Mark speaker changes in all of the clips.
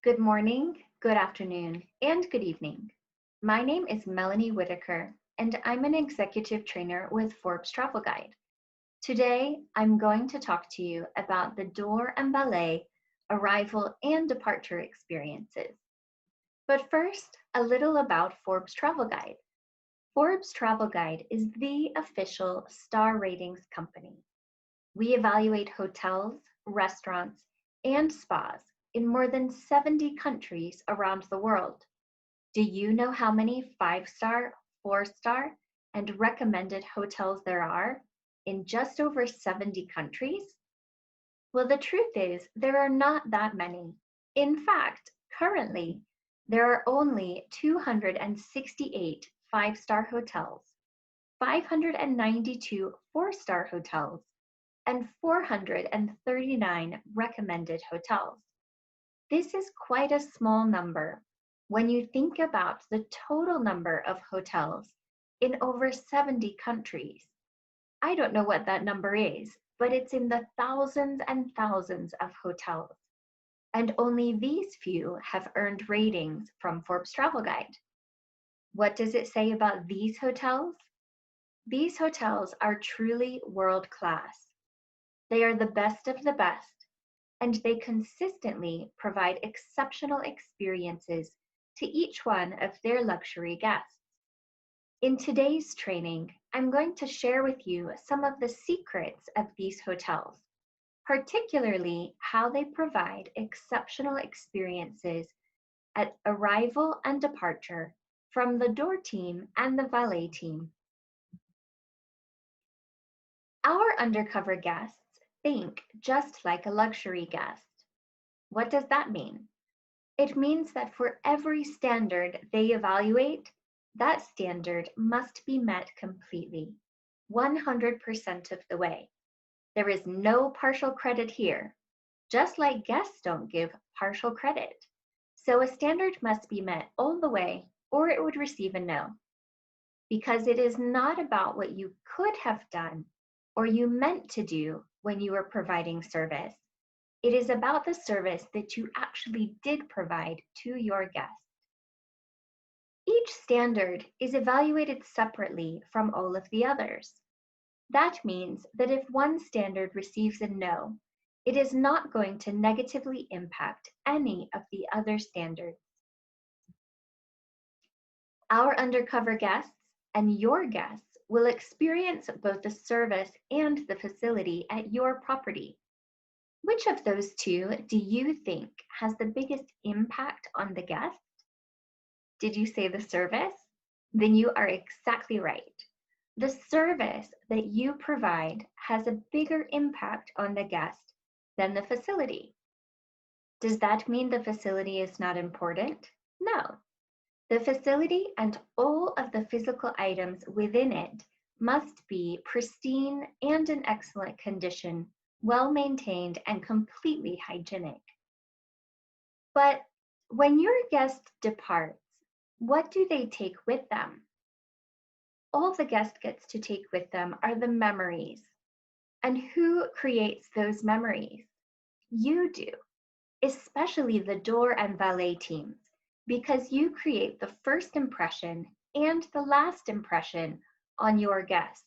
Speaker 1: Good morning, good afternoon, and good evening. My name is Melanie Whitaker, and I'm an executive trainer with Forbes Travel Guide. Today, I'm going to talk to you about the door and valet arrival and departure experiences. But first, a little about Forbes Travel Guide. Forbes Travel Guide is the official star ratings company. We evaluate hotels, restaurants, and spas in more than 70 countries around the world. Do you know how many 5-star, 4-star, and recommended hotels there are in just over 70 countries? Well, the truth is, there are not that many. In fact, currently, there are only 268 5-star hotels, 592 4-star hotels, and 439 recommended hotels. This is quite a small number when you think about the total number of hotels in over 70 countries. I don't know what that number is, but it's in the thousands and thousands of hotels. And only these few have earned ratings from Forbes Travel Guide. What does it say about these hotels? These hotels are truly world class. They are the best of the best, and they consistently provide exceptional experiences to each one of their luxury guests. In today's training, I'm going to share with you some of the secrets of these hotels, particularly how they provide exceptional experiences at arrival and departure from the door team and the valet team. Our undercover guests think just like a luxury guest. What does that mean? It means that for every standard they evaluate, that standard must be met completely, 100% of the way. There is no partial credit here, just like guests don't give partial credit. So a standard must be met all the way, or it would receive a no. Because it is not about what you could have done or you meant to do when you were providing service. It is about the service that you actually did provide to your guest. Each standard is evaluated separately from all of the others. That means that if one standard receives a no, it is not going to negatively impact any of the other standards. Our undercover guests and your guests will experience both the service and the facility at your property. Which of those two do you think has the biggest impact on the guest? Did you say the service? Then you are exactly right. The service that you provide has a bigger impact on the guest than the facility. Does that mean the facility is not important? No. The facility and all of the physical items within it must be pristine and in excellent condition, well maintained, and completely hygienic. But when your guest departs, what do they take with them? All the guest gets to take with them are the memories. And who creates those memories? You do, especially the door and valet teams, because you create the first impression and the last impression on your guests.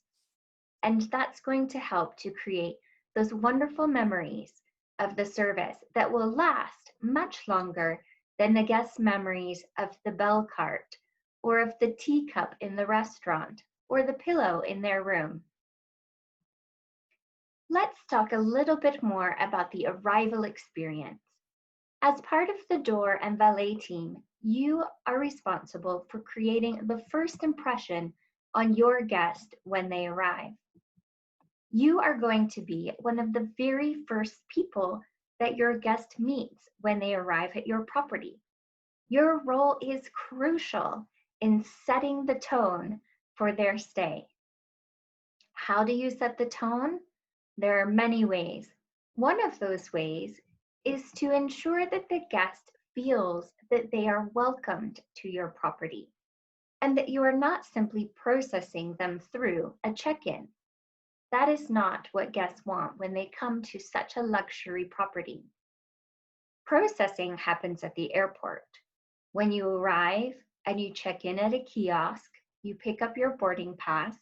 Speaker 1: And that's going to help to create those wonderful memories of the service that will last much longer than the guests' memories of the bell cart or of the teacup in the restaurant or the pillow in their room. Let's talk a little bit more about the arrival experience. As part of the door and valet team, you are responsible for creating the first impression on your guest when they arrive. You are going to be one of the very first people that your guest meets when they arrive at your property. Your role is crucial in setting the tone for their stay. How do you set the tone? There are many ways. One of those ways is to ensure that the guest feels that they are welcomed to your property and that you are not simply processing them through a check-in. That is not what guests want when they come to such a luxury property. Processing happens at the airport. When you arrive and you check in at a kiosk, you pick up your boarding pass,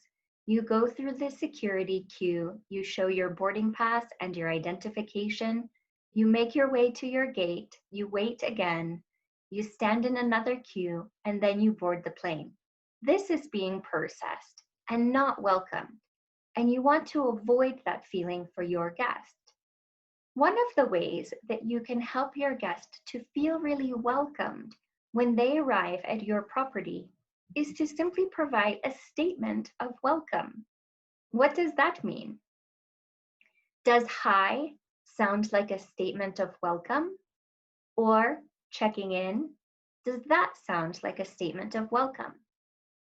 Speaker 1: you go through the security queue, you show your boarding pass and your identification, you make your way to your gate, you wait again, you stand in another queue, and then you board the plane. This is being processed and not welcomed, and you want to avoid that feeling for your guest. One of the ways that you can help your guest to feel really welcomed when they arrive at your property is to simply provide a statement of welcome. What does that mean? Does hi sound like a statement of welcome? Or checking in, does that sound like a statement of welcome?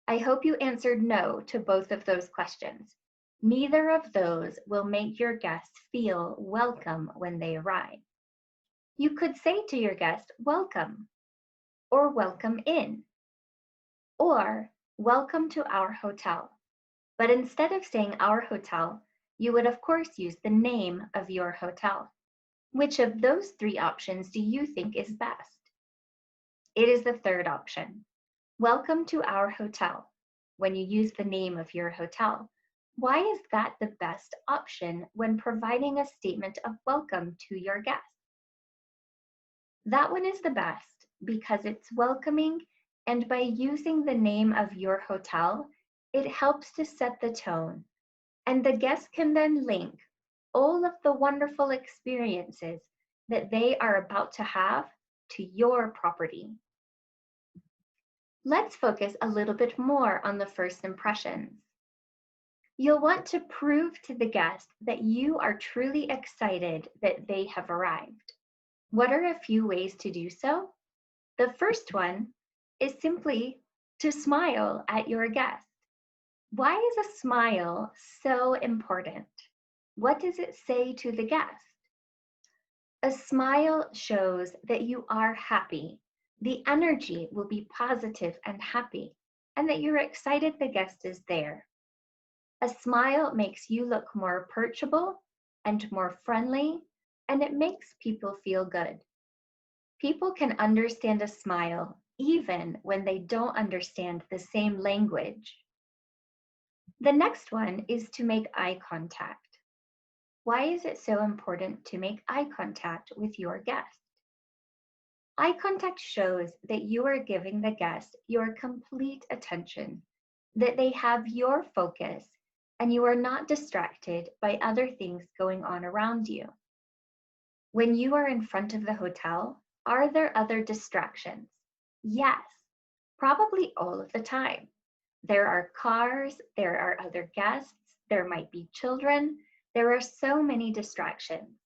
Speaker 1: I hope you answered no to both of those questions. Neither of those will make your guests feel welcome when they arrive. You could say to your guest, welcome, or welcome in, or welcome to our hotel. But instead of saying our hotel, you would of course use the name of your hotel. Which of those three options do you think is best? It is the third option. Welcome to our hotel, when you use the name of your hotel. Why is that the best option when providing a statement of welcome to your guests? That one is the best because it's welcoming, and by using the name of your hotel, it helps to set the tone, and the guests can then link all of the wonderful experiences that they are about to have to your property. Let's focus a little bit more on the first impressions. You'll want to prove to the guest that you are truly excited that they have arrived. What are a few ways to do so? The first one is simply to smile at your guest. Why is a smile so important? What does it say to the guest? A smile shows that you are happy. The energy will be positive and happy, and that you're excited the guest is there. A smile makes you look more approachable and more friendly, and it makes people feel good. People can understand a smile even when they don't understand the same language. The next one is to make eye contact. Why is it so important to make eye contact with your guest? Eye contact shows that you are giving the guest your complete attention, that they have your focus, and you are not distracted by other things going on around you. When you are in front of the hotel, are there other distractions? Yes, probably all of the time. There are cars, there are other guests, there might be children. There are so many distractions.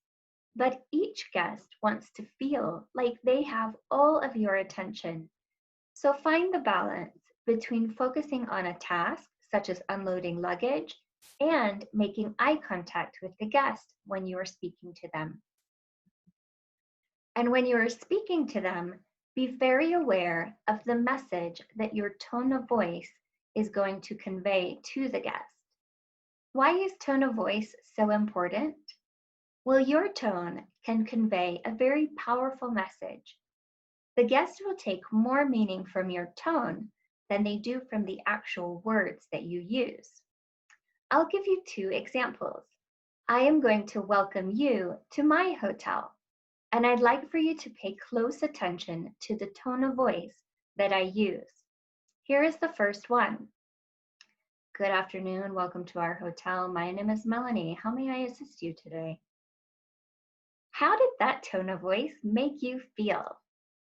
Speaker 1: But each guest wants to feel like they have all of your attention. So find the balance between focusing on a task, such as unloading luggage, and making eye contact with the guest when you are speaking to them. And when you are speaking to them, be very aware of the message that your tone of voice is going to convey to the guest. Why is tone of voice so important? Well, your tone can convey a very powerful message. The guest will take more meaning from your tone than they do from the actual words that you use. I'll give you two examples. I am going to welcome you to my hotel, and I'd like for you to pay close attention to the tone of voice that I use. Here is the first one. Good afternoon, welcome to our hotel. My name is Melanie. How may I assist you today? How did that tone of voice make you feel?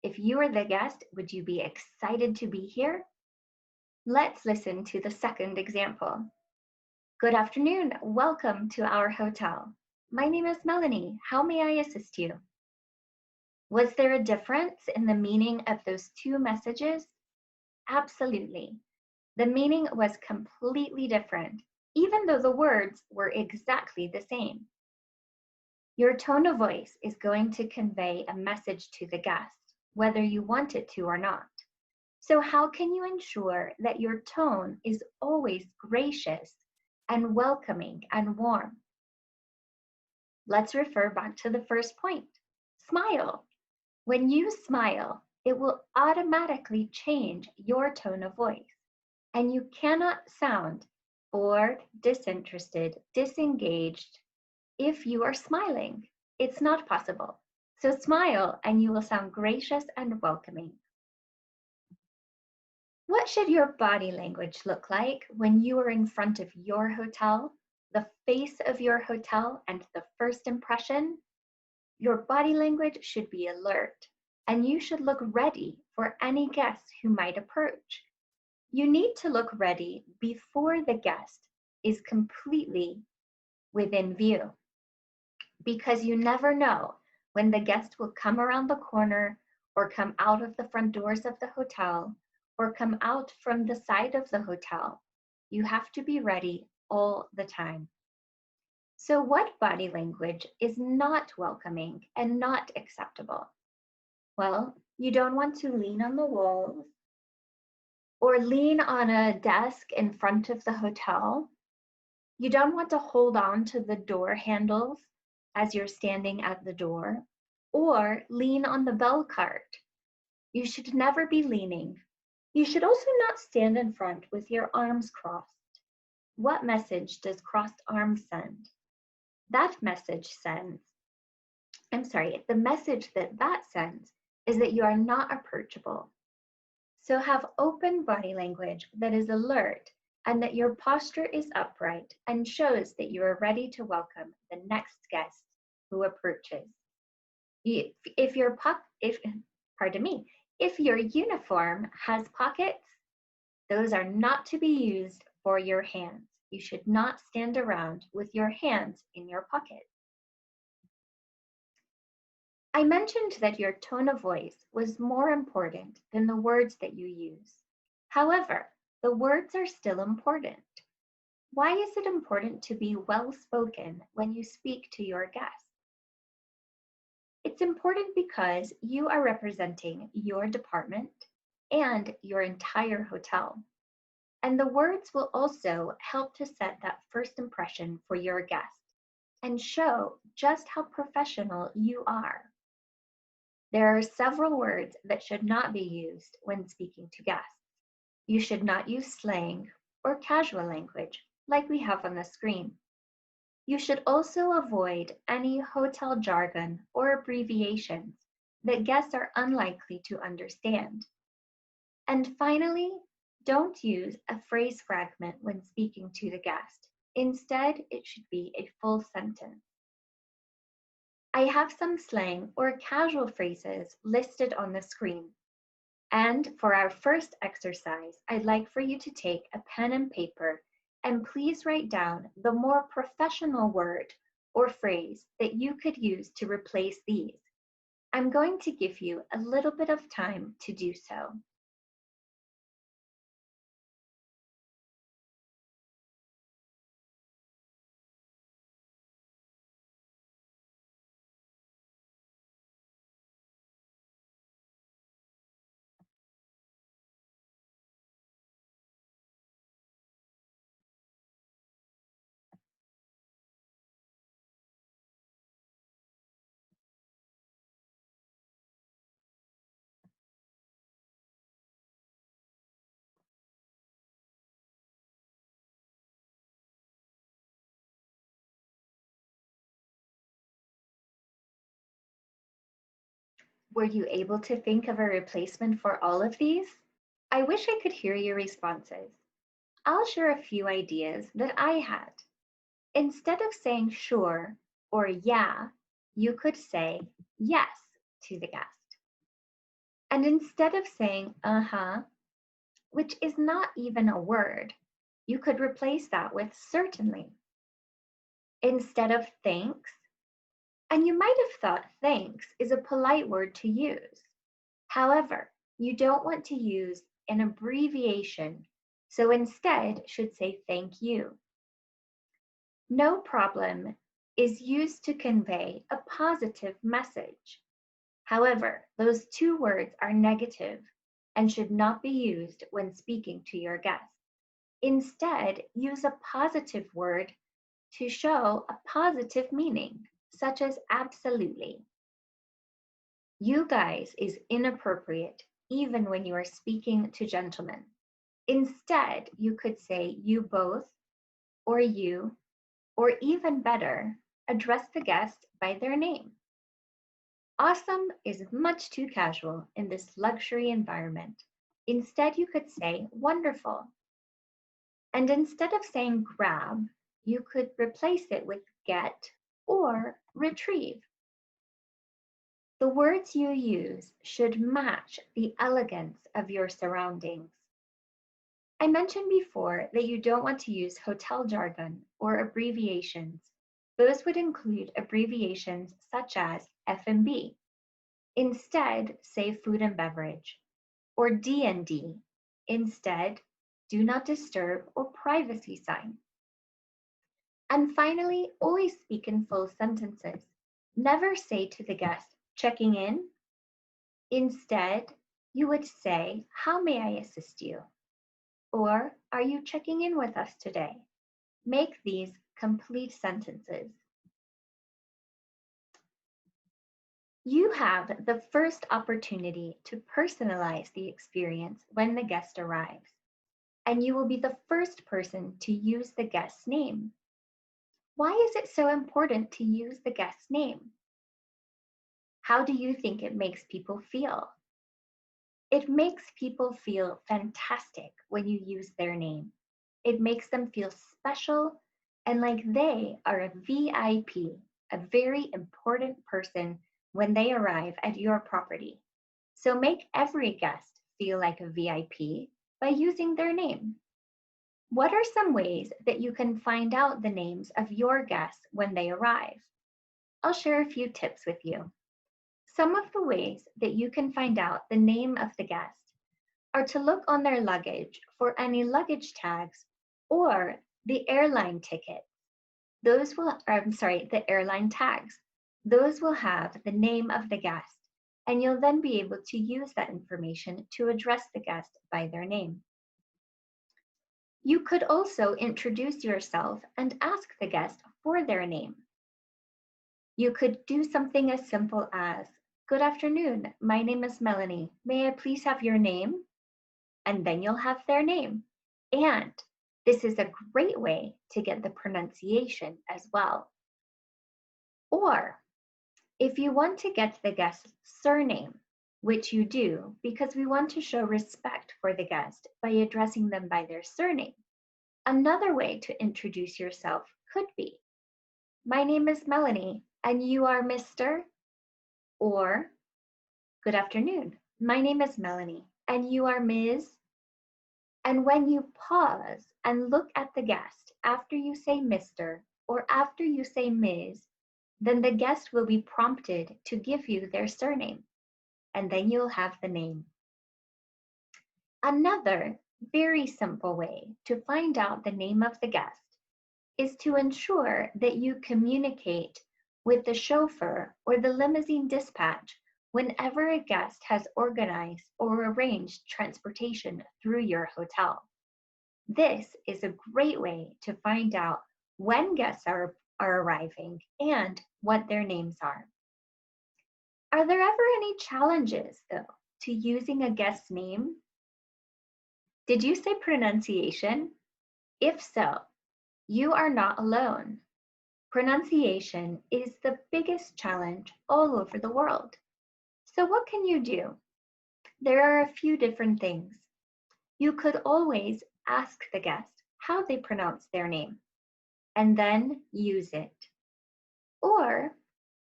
Speaker 1: If you were the guest, would you be excited to be here? Let's listen to the second example. Good afternoon, welcome to our hotel. My name is Melanie. How may I assist you? Was there a difference in the meaning of those two messages? Absolutely. The meaning was completely different, even though the words were exactly the same. Your tone of voice is going to convey a message to the guest, whether you want it to or not. So how can you ensure that your tone is always gracious and welcoming and warm? Let's refer back to the first point. Smile. When you smile, it will automatically change your tone of voice, and you cannot sound bored, disinterested, disengaged if you are smiling. It's not possible. So smile and you will sound gracious and welcoming. What should your body language look like when you are in front of your hotel, the face of your hotel, and the first impression? Your body language should be alert, and you should look ready for any guests who might approach. You need to look ready before the guest is completely within view, because you never know when the guest will come around the corner or come out of the front doors of the hotel or come out from the side of the hotel. You have to be ready all the time. So what body language is not welcoming and not acceptable? Well, you don't want to lean on the walls or lean on a desk in front of the hotel. You don't want to hold on to the door handles as you're standing at the door or lean on the bell cart. You should never be leaning. You should also not stand in front with your arms crossed. What message does crossed arms send? That message sends, the message that that sends is that you are not approachable. So have open body language that is alert and that your posture is upright and shows that you are ready to welcome the next guest who approaches. If your if your uniform has pockets, those are not to be used for your hands. You should not stand around with your hands in your pockets. I mentioned that your tone of voice was more important than the words that you use. However, the words are still important. Why is it important to be well spoken when you speak to your guests? It's important because you are representing your department and your entire hotel. And the words will also help to set that first impression for your guest and show just how professional you are. There are several words that should not be used when speaking to guests. You should not use slang or casual language like we have on the screen. You should also avoid any hotel jargon or abbreviations that guests are unlikely to understand. And finally, don't use a phrase fragment when speaking to the guest. Instead, it should be a full sentence. I have some slang or casual phrases listed on the screen. And for our first exercise, I'd like for you to take a pen and paper and please write down the more professional word or phrase that you could use to replace these. I'm going to give you a little bit of time to do so. Were you able to think of a replacement for all of these? I wish I could hear your responses. I'll share a few ideas that I had. Instead of saying sure or yeah, you could say yes to the guest. And instead of saying uh-huh, which is not even a word, you could replace that with certainly. Instead of thanks, and you might have thought thanks is a polite word to use. However, you don't want to use an abbreviation, so instead should say thank you. No problem is used to convey a positive message. However, those two words are negative and should not be used when speaking to your guests. Instead, use a positive word to show a positive meaning, such as absolutely. You guys is inappropriate even when you are speaking to gentlemen. Instead, you could say you both, or you, or even better, address the guest by their name. Awesome is much too casual in this luxury environment. Instead, you could say wonderful. And instead of saying grab, you could replace it with get or retrieve. The words you use should match the elegance of your surroundings. I mentioned before that you don't want to use hotel jargon or abbreviations. Those would include abbreviations such as F&B. Instead, say food and beverage, or D&D. Instead, do not disturb or privacy sign. And finally, always speak in full sentences. Never say to the guest, checking in. Instead, you would say, how may I assist you? Or, are you checking in with us today? Make these complete sentences. You have the first opportunity to personalize the experience when the guest arrives, and you will be the first person to use the guest's name. Why is it so important to use the guest's name? How do you think it makes people feel? It makes people feel fantastic when you use their name. It makes them feel special and like they are a VIP, a very important person when they arrive at your property. So make every guest feel like a VIP by using their name. What are some ways that you can find out the names of your guests when they arrive? I'll share a few tips with you. Some of the ways that you can find out the name of the guest are to look on their luggage for any luggage tags or the airline ticket. The airline tags. Those will have the name of the guest, and you'll then be able to use that information to address the guest by their name. You could also introduce yourself and ask the guest for their name. You could do something as simple as, good afternoon, my name is Melanie. May I please have your name? And then you'll have their name. And this is a great way to get the pronunciation as well. Or if you want to get the guest's surname, which you do because we want to show respect for the guest by addressing them by their surname, another way to introduce yourself could be, my name is Melanie and you are Mr. Or, good afternoon, my name is Melanie and you are Ms. And when you pause and look at the guest after you say Mr. or after you say Ms., then the guest will be prompted to give you their surname, and then you'll have the name. Another very simple way to find out the name of the guest is to ensure that you communicate with the chauffeur or the limousine dispatch whenever a guest has organized or arranged transportation through your hotel. This is a great way to find out when guests are arriving and what their names are. Are there ever any challenges, though, to using a guest's name? Did you say pronunciation? If so, you are not alone. Pronunciation is the biggest challenge all over the world. So what can you do? There are a few different things. You could always ask the guest how they pronounce their name, and then use it. Or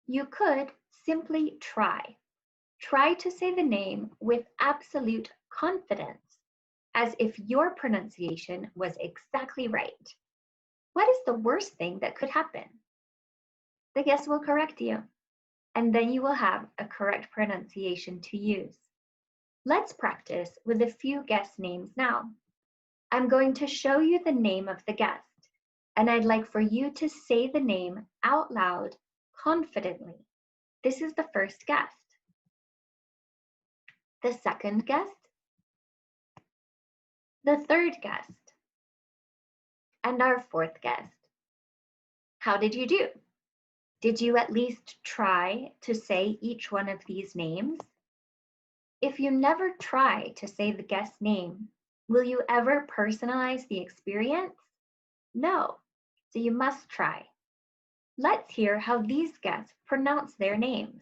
Speaker 1: you could simply try. Try to say the name with absolute confidence, as if your pronunciation was exactly right. What is the worst thing that could happen? The guest will correct you, and then you will have a correct pronunciation to use. Let's practice with a few guest names now. I'm going to show you the name of the guest, and I'd like for you to say the name out loud confidently. This is the first guest. The second guest. The third guest. And our fourth guest. How did you do? Did you at least try to say each one of these names? If you never try to say the guest name, will you ever personalize the experience? No, so you must try. Let's hear how these guests pronounce their names.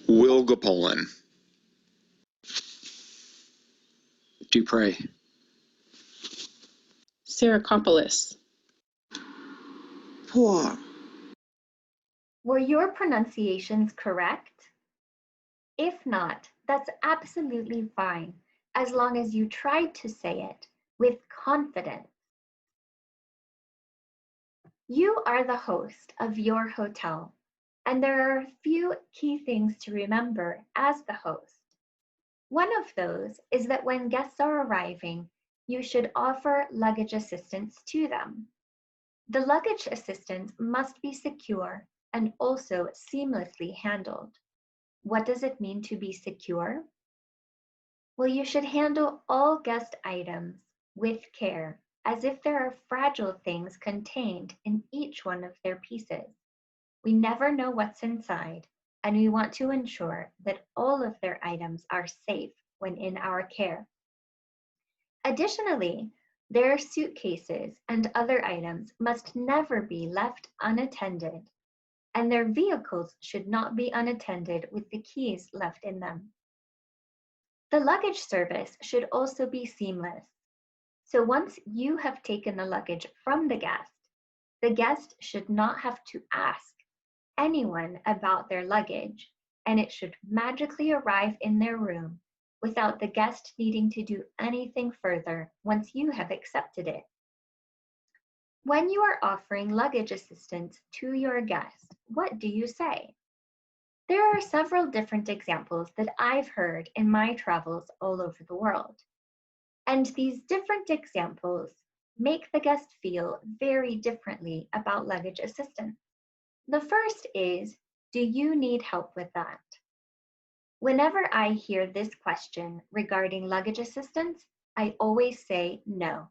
Speaker 2: Wilgopolen, Dupre,
Speaker 3: Syracopoulos,
Speaker 2: Poor,
Speaker 1: Were your pronunciations correct? If not, that's absolutely fine, as long as you tried to say it with confidence. You are the host of your hotel, and there are a few key things to remember as the host. One of those is that when guests are arriving, you should offer luggage assistance to them. The luggage assistance must be secure and also seamlessly handled. What does it mean to be secure? Well, you should handle all guest items with care, as if there are fragile things contained in each one of their pieces. We never know what's inside, and we want to ensure that all of their items are safe when in our care. Additionally, their suitcases and other items must never be left unattended, and their vehicles should not be unattended with the keys left in them. The luggage service should also be seamless. So once you have taken the luggage from the guest should not have to ask anyone about their luggage, and it should magically arrive in their room without the guest needing to do anything further once you have accepted it. When you are offering luggage assistance to your guest, what do you say? There are several different examples that I've heard in my travels all over the world. And these different examples make the guest feel very differently about luggage assistance. The first is, do you need help with that? Whenever I hear this question regarding luggage assistance, I always say no,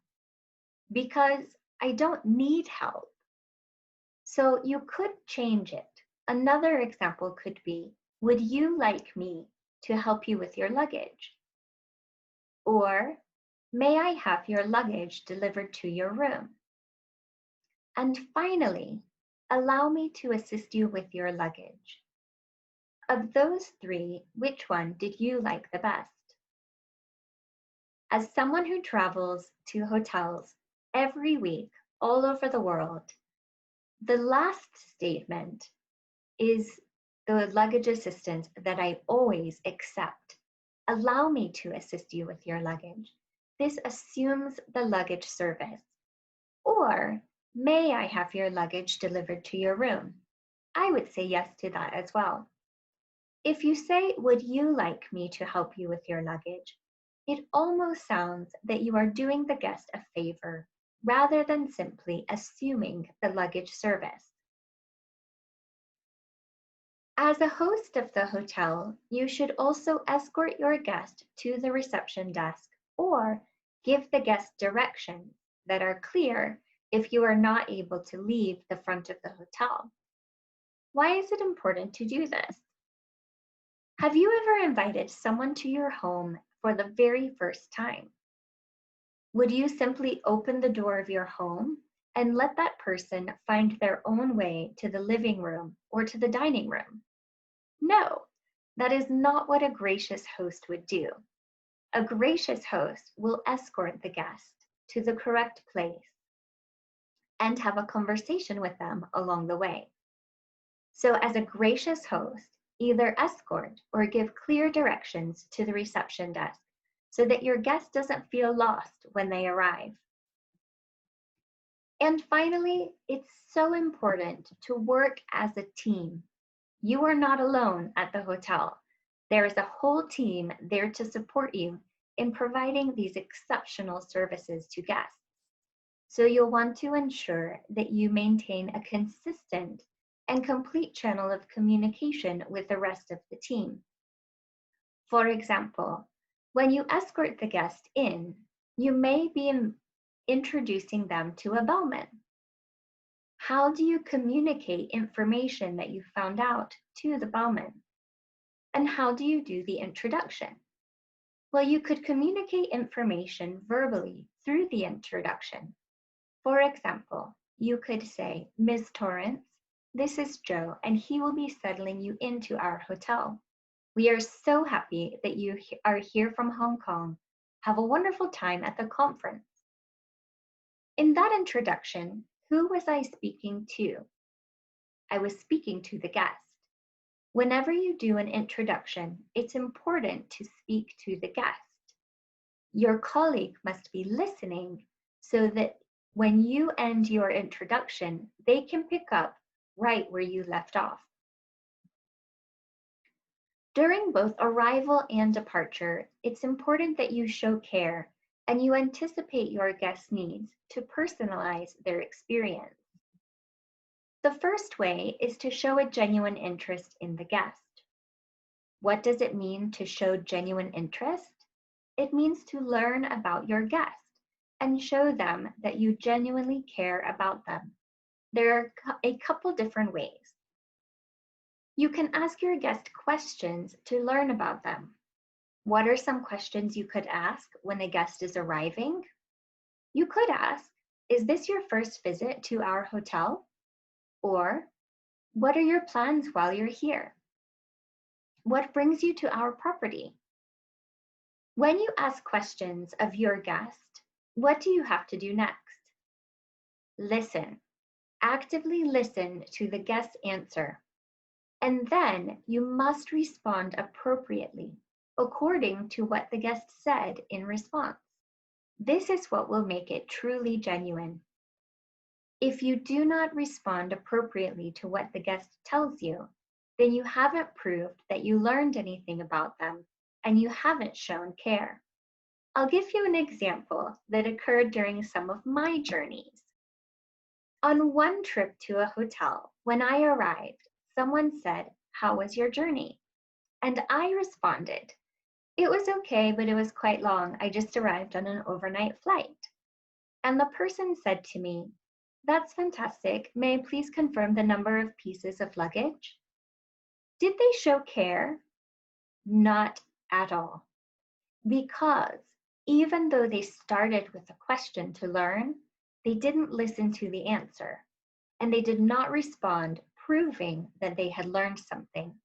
Speaker 1: because I don't need help. So you could change it. Another example could be, would you like me to help you with your luggage? Or, may I have your luggage delivered to your room? And finally, allow me to assist you with your luggage. Of those three, which one did you like the best? As someone who travels to hotels every week all over the world, the last statement is the luggage assistance that I always accept. Allow me to assist you with your luggage. This assumes the luggage service. Or, may I have your luggage delivered to your room? I would say yes to that as well. If you say, would you like me to help you with your luggage? It almost sounds that you are doing the guest a favor rather than simply assuming the luggage service. As a host of the hotel, you should also escort your guest to the reception desk or give the guest directions that are clear if you are not able to leave the front of the hotel. Why is it important to do this? Have you ever invited someone to your home for the very first time? Would you simply open the door of your home and let that person find their own way to the living room or to the dining room? No, that is not what a gracious host would do. A gracious host will escort the guest to the correct place and have a conversation with them along the way. So as a gracious host, either escort or give clear directions to the reception desk so that your guest doesn't feel lost when they arrive. And finally, it's so important to work as a team. You are not alone at the hotel. There is a whole team there to support you in providing these exceptional services to guests. So you'll want to ensure that you maintain a consistent and complete channel of communication with the rest of the team. For example, when you escort the guest in, you may be introducing them to a bellman. How do you communicate information that you found out to the bowman? And how do you do the introduction? Well, you could communicate information verbally through the introduction. For example, you could say, Ms. Torrance, this is Joe, and he will be settling you into our hotel. We are so happy that you are here from Hong Kong. Have a wonderful time at the conference. In that introduction, who was I speaking to? I was speaking to the guest. Whenever you do an introduction, it's important to speak to the guest. Your colleague must be listening so that when you end your introduction, they can pick up right where you left off. During both arrival and departure, it's important that you show care and you anticipate your guest's needs to personalize their experience. The first way is to show a genuine interest in the guest. What does it mean to show genuine interest? It means to learn about your guest and show them that you genuinely care about them. There are a couple different ways. You can ask your guest questions to learn about them. What are some questions you could ask when a guest is arriving? You could ask, is this your first visit to our hotel? Or, what are your plans while you're here? What brings you to our property? When you ask questions of your guest, what do you have to do next? Listen. Actively listen to the guest's answer. And then you must respond appropriately, according to what the guest said in response. This is what will make it truly genuine. If you do not respond appropriately to what the guest tells you, then you haven't proved that you learned anything about them and you haven't shown care. I'll give you an example that occurred during some of my journeys. On one trip to a hotel, when I arrived, someone said, "How was your journey?" And I responded, "It was okay, but it was quite long. I just arrived on an overnight flight." And the person said to me, "That's fantastic. May I please confirm the number of pieces of luggage?" Did they show care? Not at all. Because even though they started with a question to learn, they didn't listen to the answer, and they did not respond, proving that they had learned something.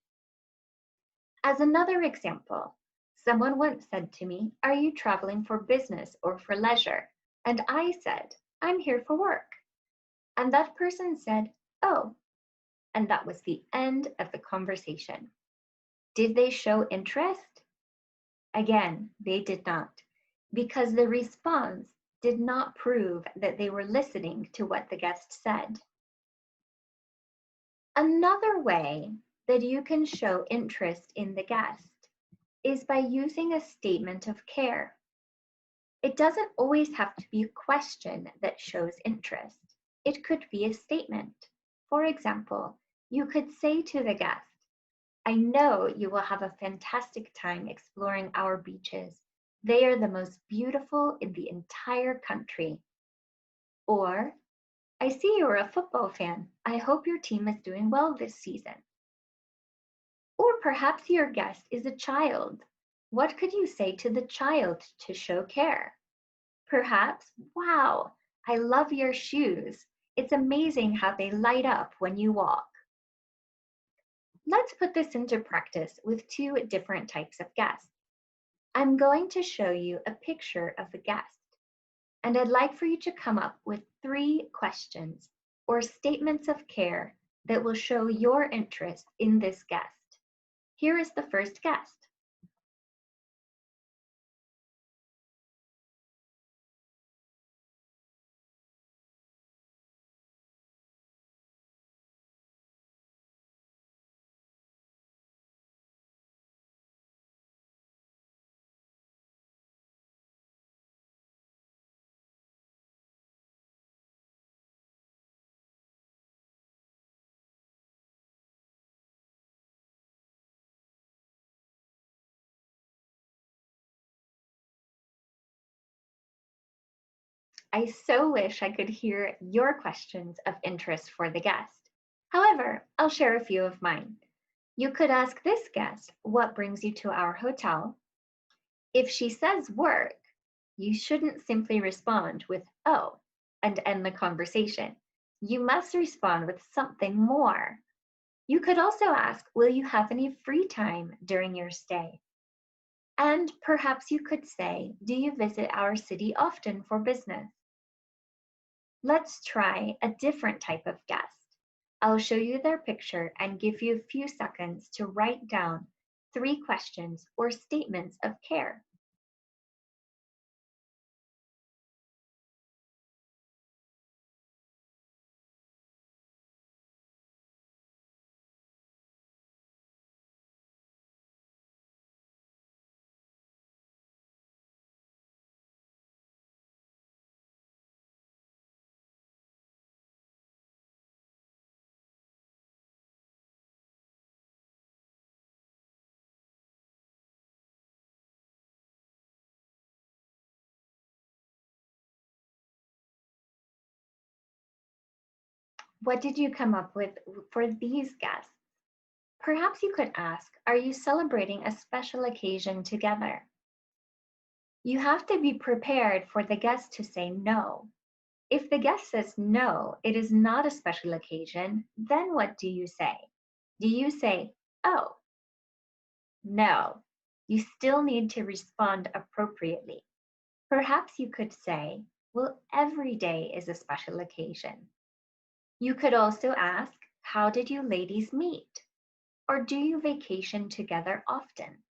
Speaker 1: As another example, someone once said to me, "Are you traveling for business or for leisure?" And I said, "I'm here for work." And that person said, "Oh," and that was the end of the conversation. Did they show interest? Again, they did not, because the response did not prove that they were listening to what the guest said. Another way that you can show interest in the guest is by using a statement of care. It doesn't always have to be a question that shows interest. It could be a statement. For example, you could say to the guest, "I know you will have a fantastic time exploring our beaches. They are the most beautiful in the entire country." Or, "I see you're a football fan. I hope your team is doing well this season." Or perhaps your guest is a child. What could you say to the child to show care? Perhaps, "Wow, I love your shoes. It's amazing how they light up when you walk." Let's put this into practice with two different types of guests. I'm going to show you a picture of the guest, and I'd like for you to come up with 3 questions or statements of care that will show your interest in this guest. Here is the first guest. I so wish I could hear your questions of interest for the guest. However, I'll share a few of mine. You could ask this guest, what brings you to our hotel? If she says work, you shouldn't simply respond with, oh, and end the conversation. You must respond with something more. You could also ask, will you have any free time during your stay? And perhaps you could say, do you visit our city often for business? Let's try a different type of guest. I'll show you their picture and give you a few seconds to write down 3 questions or statements of care. What did you come up with for these guests? Perhaps you could ask, are you celebrating a special occasion together? You have to be prepared for the guest to say no. If the guest says no, it is not a special occasion, then what do you say? Do you say, oh, no? You still need to respond appropriately. Perhaps you could say, well, every day is a special occasion. You could also ask, how did you ladies meet? Or do you vacation together often?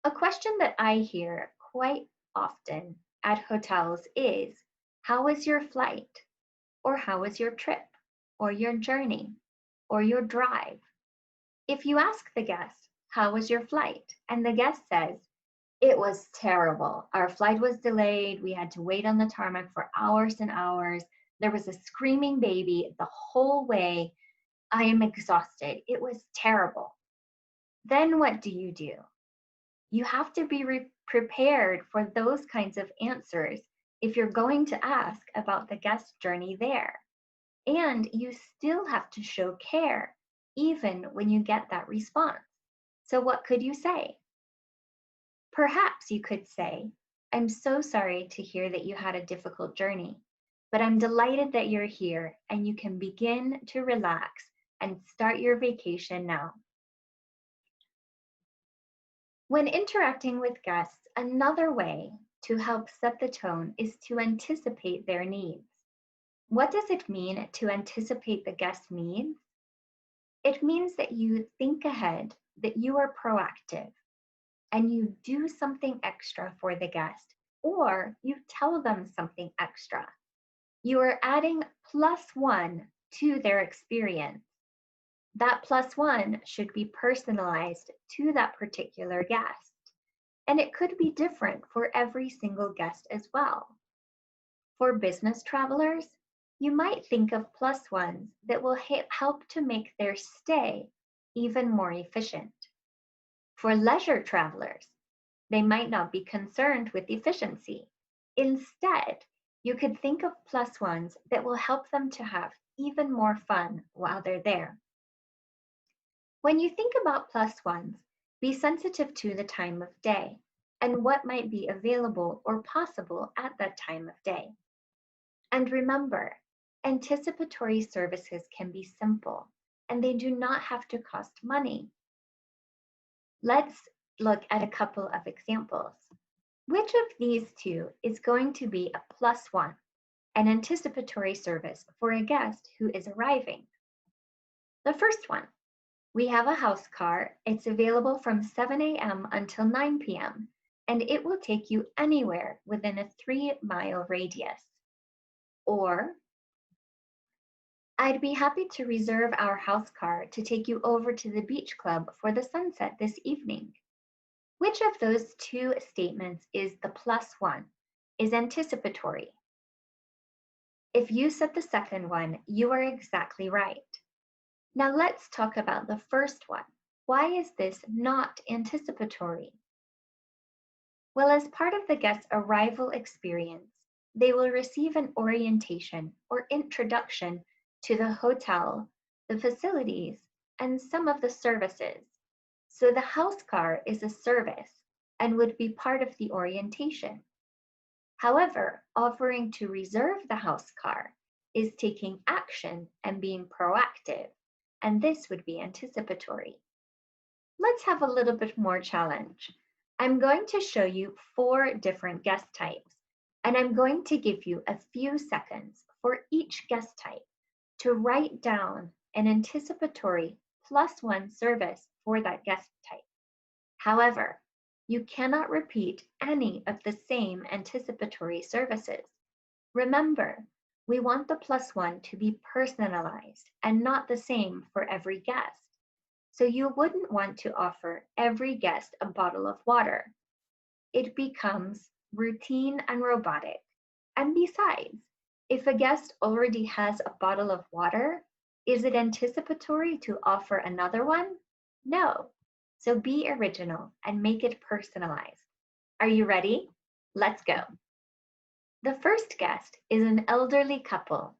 Speaker 1: A question that I hear quite often at hotels is, how was your flight? Or how was your trip? Or your journey? Or your drive? If you ask the guest, how was your flight? And the guest says, it was terrible. Our flight was delayed. We had to wait on the tarmac for hours and hours. There was a screaming baby the whole way. I am exhausted. It was terrible. Then what do? You have to be prepared for those kinds of answers if you're going to ask about the guest journey there. And you still have to show care even when you get that response. So, what could you say? Perhaps you could say, I'm so sorry to hear that you had a difficult journey, but I'm delighted that you're here and you can begin to relax and start your vacation now. When interacting with guests, another way to help set the tone is to anticipate their needs. What does it mean to anticipate the guest's needs? It means that you think ahead, that you are proactive, and you do something extra for the guest, or you tell them something extra. You are adding +1 to their experience. That +1 should be personalized to that particular guest. And it could be different for every single guest as well. For business travelers, you might think of +1s that will help to make their stay even more efficient. For leisure travelers, they might not be concerned with efficiency. Instead, you could think of +1s that will help them to have even more fun while they're there. When you think about +1s, be sensitive to the time of day and what might be available or possible at that time of day. And remember, anticipatory services can be simple and they do not have to cost money. Let's look at a couple of examples. Which of these two is going to be a +1, an anticipatory service for a guest who is arriving? The first one. We have a house car. It's available from 7 a.m. until 9 p.m., and it will take you anywhere within a 3-mile radius. Or, I'd be happy to reserve our house car to take you over to the beach club for the sunset this evening. Which of those two statements is the +1, is anticipatory? If you said the second one, you are exactly right. Now let's talk about the first one. Why is this not anticipatory? Well, as part of the guest's arrival experience, they will receive an orientation or introduction to the hotel, the facilities, and some of the services. So the house car is a service and would be part of the orientation. However, offering to reserve the house car is taking action and being proactive, and this would be anticipatory. Let's have a little bit more challenge. I'm going to show you 4 different guest types, and I'm going to give you a few seconds for each guest type to write down an anticipatory +1 service for that guest type. However, you cannot repeat any of the same anticipatory services. Remember, we want the +1 to be personalized and not the same for every guest. So you wouldn't want to offer every guest a bottle of water. It becomes routine and robotic. And besides, if a guest already has a bottle of water, is it anticipatory to offer another one? No. So be original and make it personalized. Are you ready? Let's go. The first guest is an elderly couple.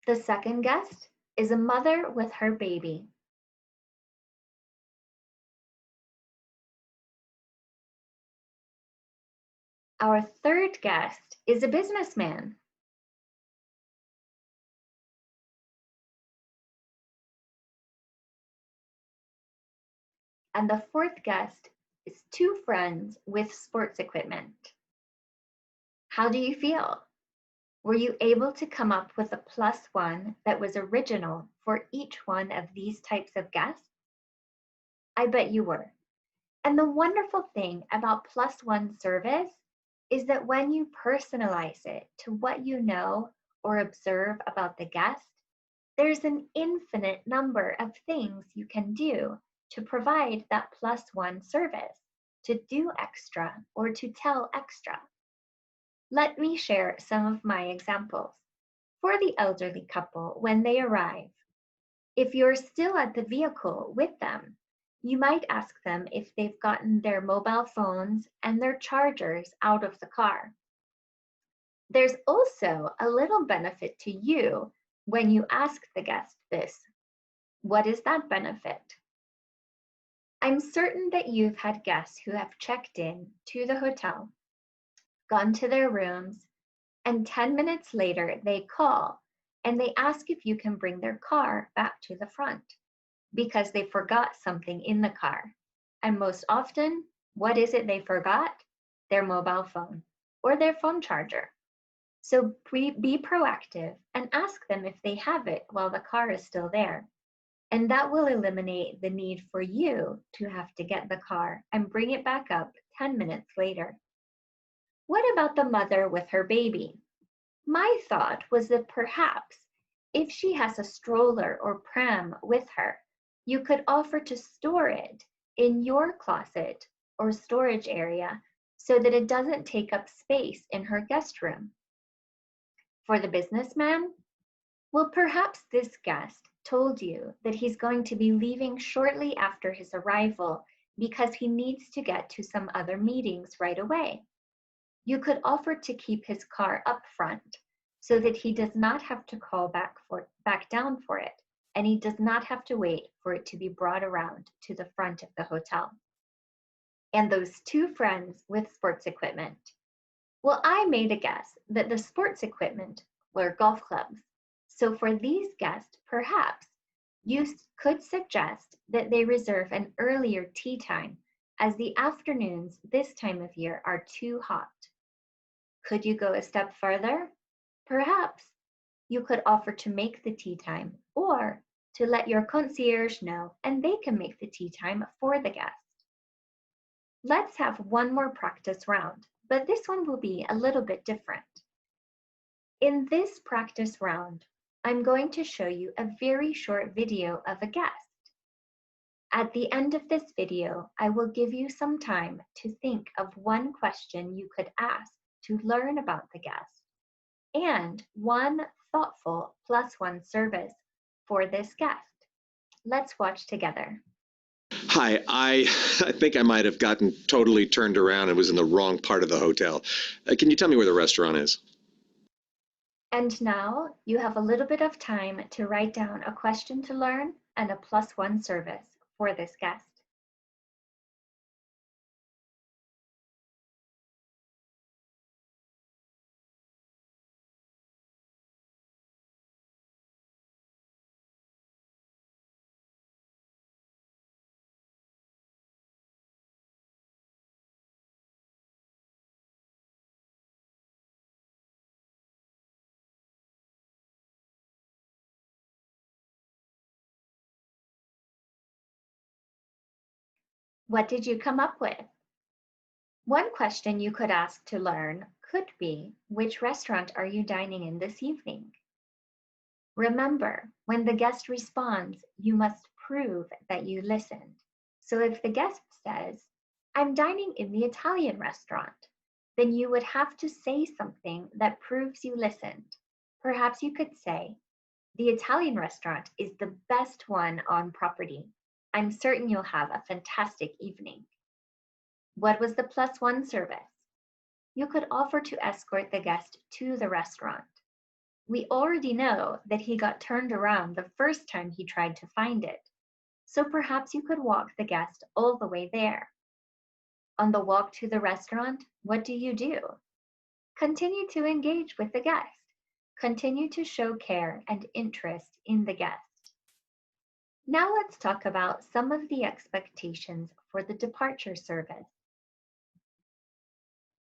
Speaker 1: The second guest is a mother with her baby. Our third guest is a businessman. And the fourth guest is 2 friends with sports equipment. How do you feel? Were you able to come up with a +1 that was original for each one of these types of guests? I bet you were. And the wonderful thing about +1 service is that when you personalize it to what you know or observe about the guest, there's an infinite number of things you can do to provide that +1 service, to do extra or to tell extra. Let me share some of my examples. For the elderly couple, when they arrive, if you're still at the vehicle with them, you might ask them if they've gotten their mobile phones and their chargers out of the car. There's also a little benefit to you when you ask the guest this. What is that benefit? I'm certain that you've had guests who have checked in to the hotel, gone to their rooms, and 10 minutes later they call and they ask if you can bring their car back to the front because they forgot something in the car. And most often, what is it they forgot? Their mobile phone or their phone charger. So be proactive and ask them if they have it while the car is still there. And that will eliminate the need for you to have to get the car and bring it back up 10 minutes later. What about the mother with her baby? My thought was that perhaps if she has a stroller or pram with her, you could offer to store it in your closet or storage area so that it doesn't take up space in her guest room. For the businessman, well, perhaps this guest told you that he's going to be leaving shortly after his arrival because he needs to get to some other meetings right away. You could offer to keep his car up front so that he does not have to call back down for it, and he does not have to wait for it to be brought around to the front of the hotel. And those 2 friends with sports equipment. Well, I made a guess that the sports equipment were golf clubs. So for these guests, perhaps you could suggest that they reserve an earlier tea time as the afternoons this time of year are too hot. Could you go a step further? Perhaps you could offer to make the tea time or to let your concierge know and they can make the tea time for the guest. Let's have one more practice round, but this one will be a little bit different. In this practice round, I'm going to show you a very short video of a guest. At the end of this video, I will give you some time to think of one question you could ask to learn about the guest and one thoughtful +1 service for this guest. Let's watch together.
Speaker 3: Hi, I think I might have gotten totally turned around and was in the wrong part of the hotel. Can you tell me where the restaurant is?
Speaker 1: And now you have a little bit of time to write down a question to learn and a +1 service for this guest. What did you come up with? One question you could ask to learn could be, which restaurant are you dining in this evening? Remember, when the guest responds, you must prove that you listened. So if the guest says, I'm dining in the Italian restaurant, then you would have to say something that proves you listened. Perhaps you could say, the Italian restaurant is the best one on property. I'm certain you'll have a fantastic evening. What was the +1 service? You could offer to escort the guest to the restaurant. We already know that he got turned around the first time he tried to find it, so perhaps you could walk the guest all the way there. On the walk to the restaurant, what do? Continue to engage with the guest. Continue to show care and interest in the guest. Now let's talk about some of the expectations for the departure service.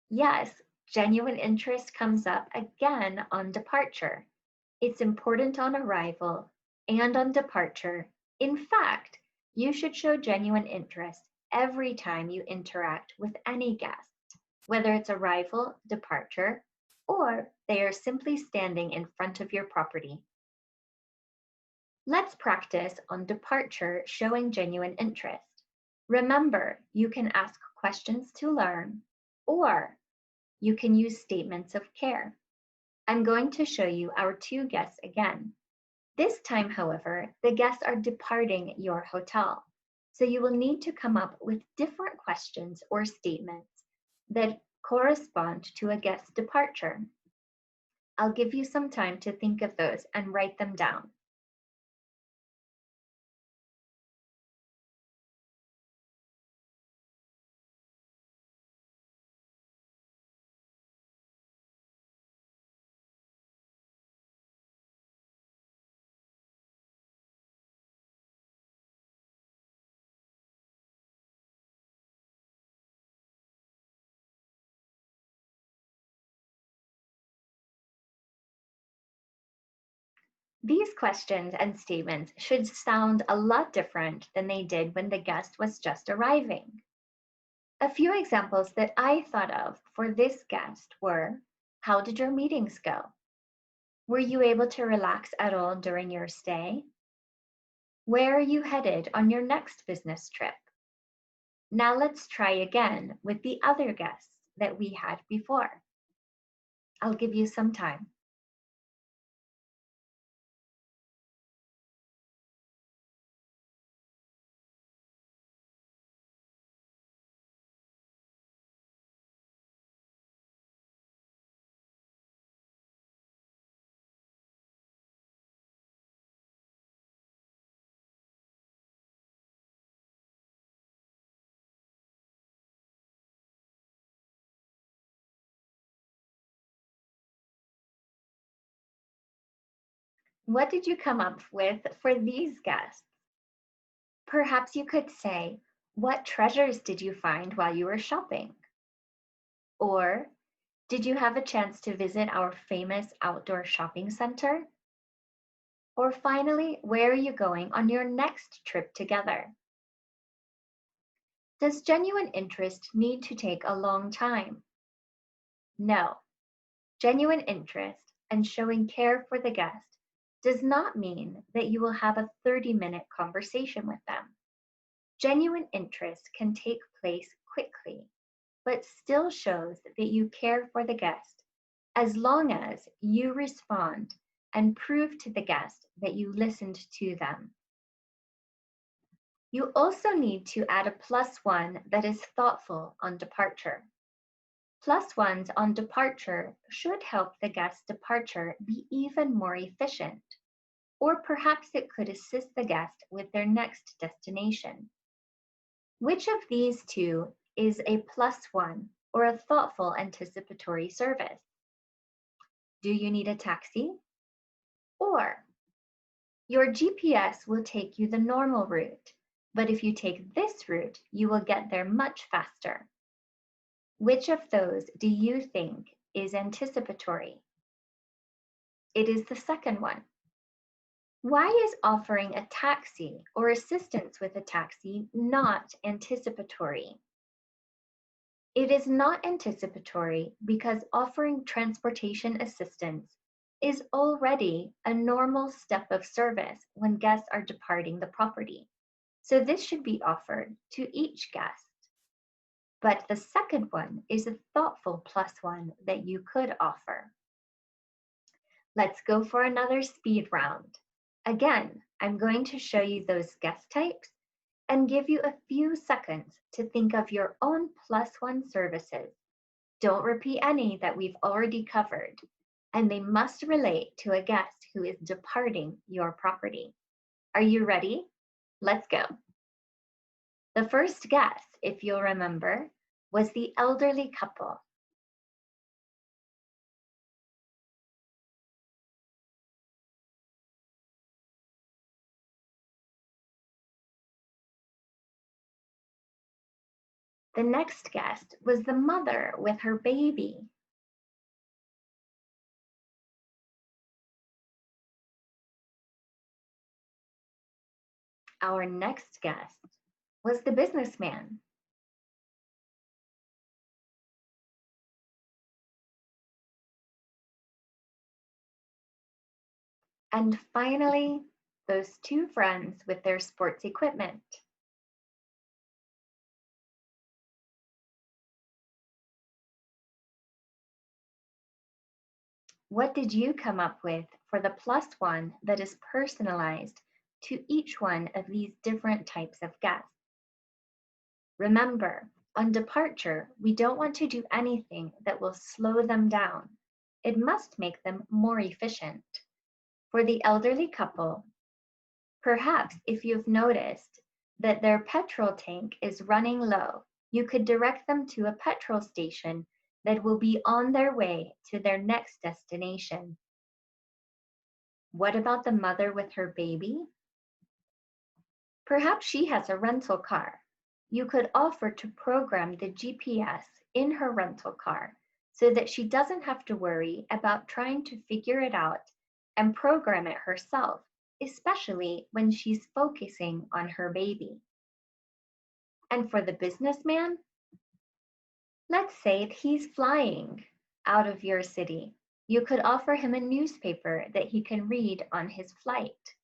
Speaker 1: Yes, genuine interest comes up again on departure. It's important on arrival and on departure. In fact, you should show genuine interest every time you interact with any guest, whether it's arrival, departure, or they are simply standing in front of your property. Let's practice on departure showing genuine interest. Remember, you can ask questions to learn, or you can use statements of care. I'm going to show you our two guests again. This time, however, the guests are departing your hotel, so you will need to come up with different questions or statements that correspond to a guest's departure. I'll give you some time to think of those and write them down. These questions and statements should sound a lot different than they did when the guest was just arriving. A few examples that I thought of for this guest were, how did your meetings go? Were you able to relax at all during your stay? Where are you headed on your next business trip? Now let's try again with the other guests that we had before. I'll give you some time. What did you come up with for these guests? Perhaps you could say, what treasures did you find while you were shopping? Or, did you have a chance to visit our famous outdoor shopping center? Or finally, where are you going on your next trip together? Does genuine interest need to take a long time? No. Genuine interest and showing care for the guest does not mean that you will have a 30-minute conversation with them. Genuine interest can take place quickly, but still shows that you care for the guest as long as you respond and prove to the guest that you listened to them. You also need to add a +1 that is thoughtful on departure. +1s on departure should help the guest's departure be even more efficient, or perhaps it could assist the guest with their next destination. Which of these two is a +1 or a thoughtful anticipatory service? Do you need a taxi? Or your GPS will take you the normal route, but if you take this route, you will get there much faster. Which of those do you think is anticipatory? It is the second one. Why is offering a taxi or assistance with a taxi not anticipatory? It is not anticipatory because offering transportation assistance is already a normal step of service when guests are departing the property. So this should be offered to each guest. But the second one is a thoughtful +1 that you could offer. Let's go for another speed round. Again, I'm going to show you those guest types and give you a few seconds to think of your own +1 services. Don't repeat any that we've already covered, and they must relate to a guest who is departing your property. Are you ready? Let's go. The first guest, if you'll remember, was the elderly couple. The next guest was the mother with her baby. Our next guest was the businessman. And finally, those two friends with their sports equipment. What did you come up with for the +1 that is personalized to each one of these different types of guests? Remember, on departure, we don't want to do anything that will slow them down. It must make them more efficient. For the elderly couple, perhaps if you've noticed that their petrol tank is running low, you could direct them to a petrol station that will be on their way to their next destination. What about the mother with her baby? Perhaps she has a rental car. You could offer to program the GPS in her rental car so that she doesn't have to worry about trying to figure it out and program it herself, especially when she's focusing on her baby. And for the businessman, let's say he's flying out of your city. You could offer him a newspaper that he can read on his flight.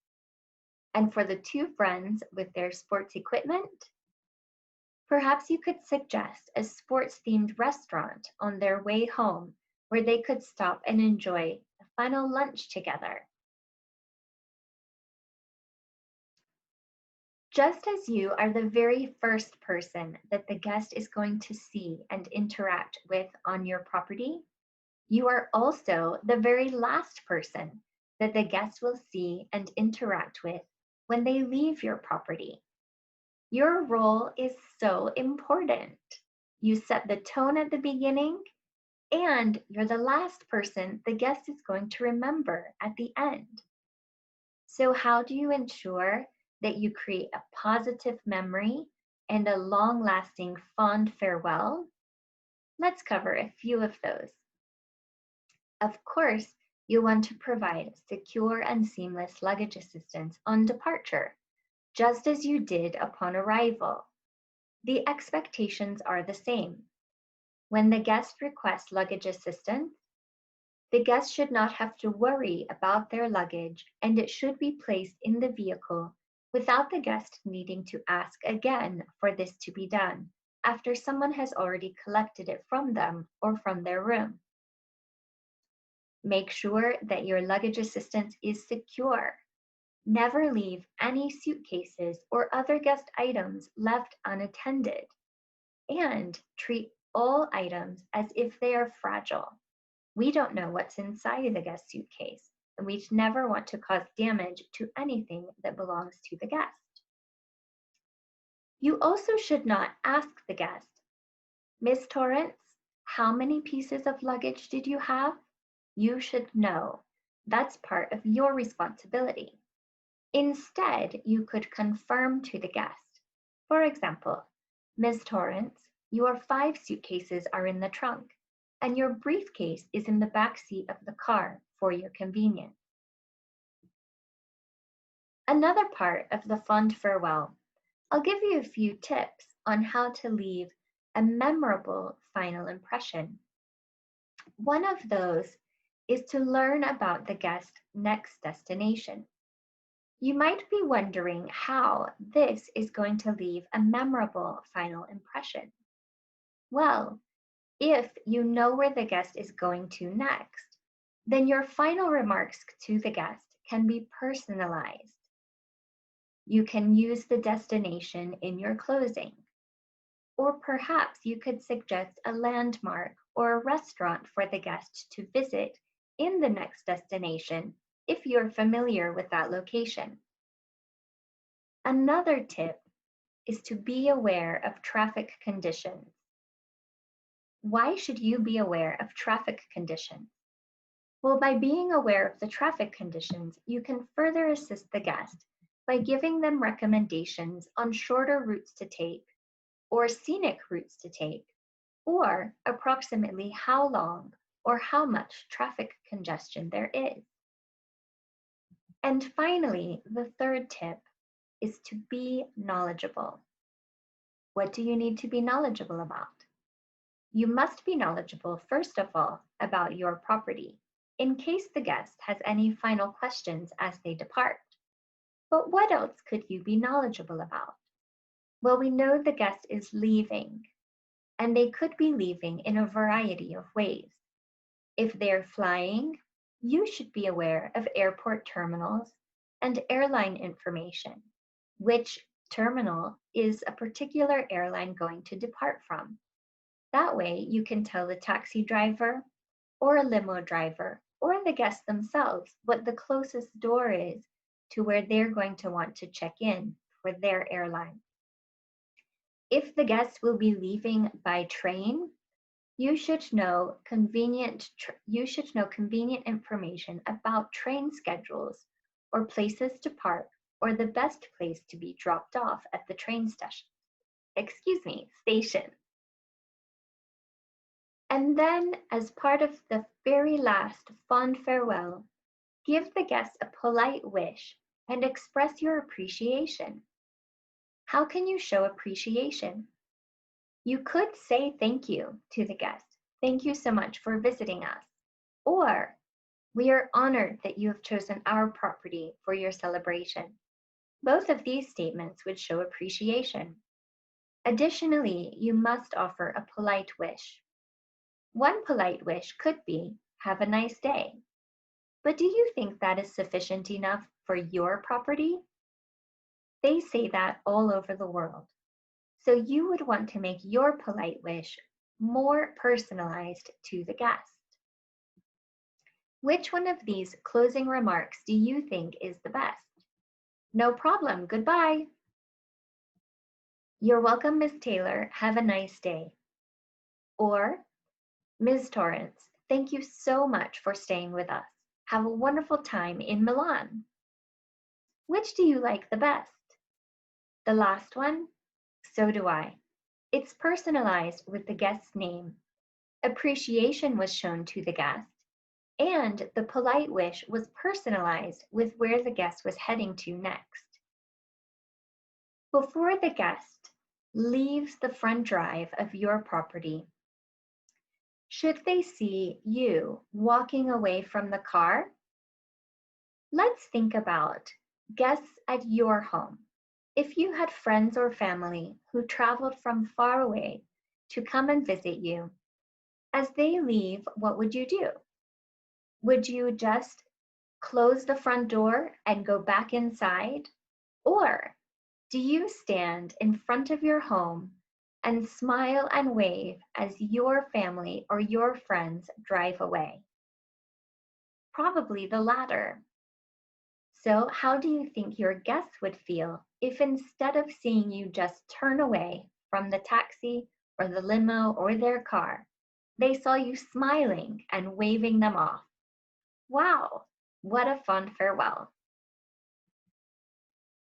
Speaker 1: And for the two friends with their sports equipment, perhaps you could suggest a sports-themed restaurant on their way home where they could stop and enjoy a final lunch together. Just as you are the very first person that the guest is going to see and interact with on your property, you are also the very last person that the guest will see and interact with when they leave your property. Your role is so important. You set the tone at the beginning, and you're the last person the guest is going to remember at the end. So how do you ensure that you create a positive memory and a long-lasting fond farewell? Let's cover a few of those. Of course, you want to provide secure and seamless luggage assistance on departure, just as you did upon arrival. The expectations are the same. When the guest requests luggage assistance, the guest should not have to worry about their luggage, and it should be placed in the vehicle without the guest needing to ask again for this to be done after someone has already collected it from them or from their room. Make sure that your luggage assistance is secure. Never leave any suitcases or other guest items left unattended, and treat all items as if they are fragile. We don't know what's inside the guest suitcase, and we never want to cause damage to anything that belongs to the guest. You also should not ask the guest, "Miss Torrance, how many pieces of luggage did you have?" You should know. That's part of your responsibility. Instead, you could confirm to the guest. For example, "Ms. Torrance, your 5 suitcases are in the trunk, and your briefcase is in the back seat of the car for your convenience." Another part of the fond farewell, I'll give you a few tips on how to leave a memorable final impression. One of those is to learn about the guest's next destination. You might be wondering how this is going to leave a memorable final impression. Well, if you know where the guest is going to next, then your final remarks to the guest can be personalized. You can use the destination in your closing. Or perhaps you could suggest a landmark or a restaurant for the guest to visit in the next destination if you're familiar with that location. Another tip is to be aware of traffic conditions. Why should you be aware of traffic conditions? Well, by being aware of the traffic conditions, you can further assist the guest by giving them recommendations on shorter routes to take, or scenic routes to take, or approximately how long or how much traffic congestion there is. And finally, the third tip is to be knowledgeable. What do you need to be knowledgeable about? You must be knowledgeable, first of all, about your property, in case the guest has any final questions as they depart. But what else could you be knowledgeable about? Well, we know the guest is leaving, and they could be leaving in a variety of ways. If they're flying, you should be aware of airport terminals and airline information. Which terminal is a particular airline going to depart from? That way you can tell the taxi driver or a limo driver or the guests themselves what the closest door is to where they're going to want to check in for their airline. If the guests will be leaving by train, you should know convenient information about train schedules or places to park or the best place to be dropped off at the train station. Station. And then, as part of the very last fond farewell, give the guest a polite wish and express your appreciation. How can you show appreciation? You could say thank you to the guest. Thank you so much for visiting us. Or, we are honored that you have chosen our property for your celebration. Both of these statements would show appreciation. Additionally, you must offer a polite wish. One polite wish could be, "Have a nice day." But do you think that is sufficient enough for your property? They say that all over the world. So you would want to make your polite wish more personalized to the guest. Which one of these closing remarks do you think is the best? "No problem, goodbye." "You're welcome, Miss Taylor, have a nice day." Or, "Ms. Torrance, thank you so much for staying with us. Have a wonderful time in Milan." Which do you like the best? The last one? So do I. It's personalized with the guest's name. Appreciation was shown to the guest, and the polite wish was personalized with where the guest was heading to next. Before the guest leaves the front drive of your property, should they see you walking away from the car? Let's think about guests at your home. If you had friends or family who traveled from far away to come and visit you, as they leave, what would you do? Would you just close the front door and go back inside? Or do you stand in front of your home and smile and wave as your family or your friends drive away? Probably the latter. So, how do you think your guests would feel if instead of seeing you just turn away from the taxi or the limo or their car, they saw you smiling and waving them off? Wow, what a fond farewell.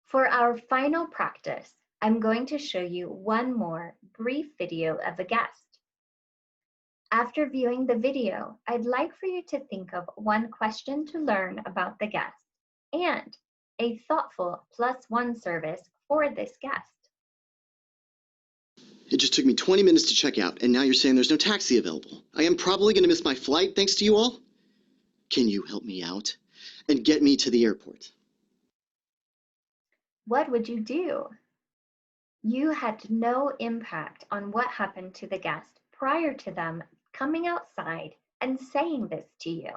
Speaker 1: For our final practice, I'm going to show you one more brief video of a guest. After viewing the video, I'd like for you to think of one question to learn about the guest and a thoughtful +1 service for this guest.
Speaker 4: It just took me 20 minutes to check out, and now you're saying there's no taxi available. I am probably going to miss my flight thanks to you all. Can you help me out and get me to the airport?
Speaker 1: What would you do? You had no impact on what happened to the guest prior to them coming outside and saying this to you.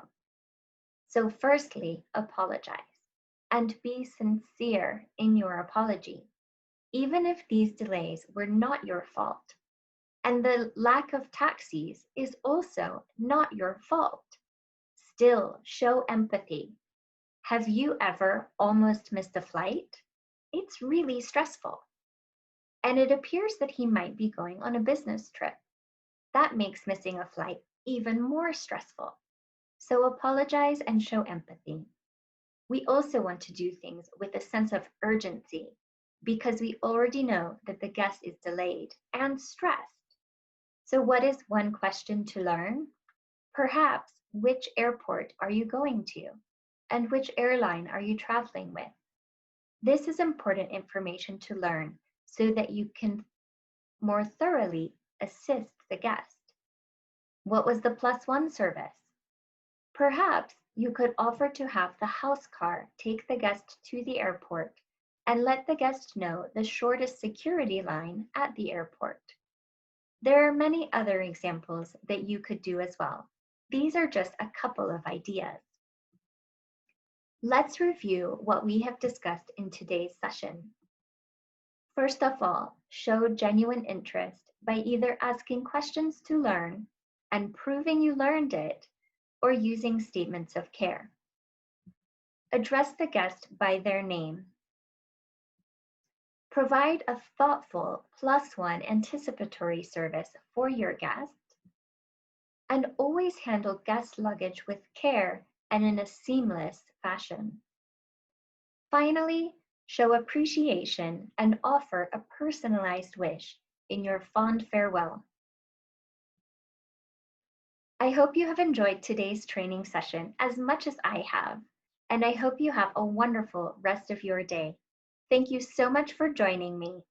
Speaker 1: So firstly, apologize and be sincere in your apology, even if these delays were not your fault. And the lack of taxis is also not your fault. Still, show empathy. Have you ever almost missed a flight? It's really stressful. And it appears that he might be going on a business trip. That makes missing a flight even more stressful. So apologize and show empathy. We also want to do things with a sense of urgency because we already know that the guest is delayed and stressed. So what is one question to learn? Perhaps, which airport are you going to? And which airline are you traveling with? This is important information to learn so that you can more thoroughly assist the guest. What was the +1 service? Perhaps you could offer to have the house car take the guest to the airport and let the guest know the shortest security line at the airport. There are many other examples that you could do as well. These are just a couple of ideas. Let's review what we have discussed in today's session. First of all, show genuine interest by either asking questions to learn and proving you learned it, or using statements of care. Address the guest by their name. Provide a thoughtful +1 anticipatory service for your guest. And always handle guest luggage with care and in a seamless fashion. Finally, show appreciation and offer a personalized wish in your fond farewell. I hope you have enjoyed today's training session as much as I have, and I hope you have a wonderful rest of your day. Thank you so much for joining me,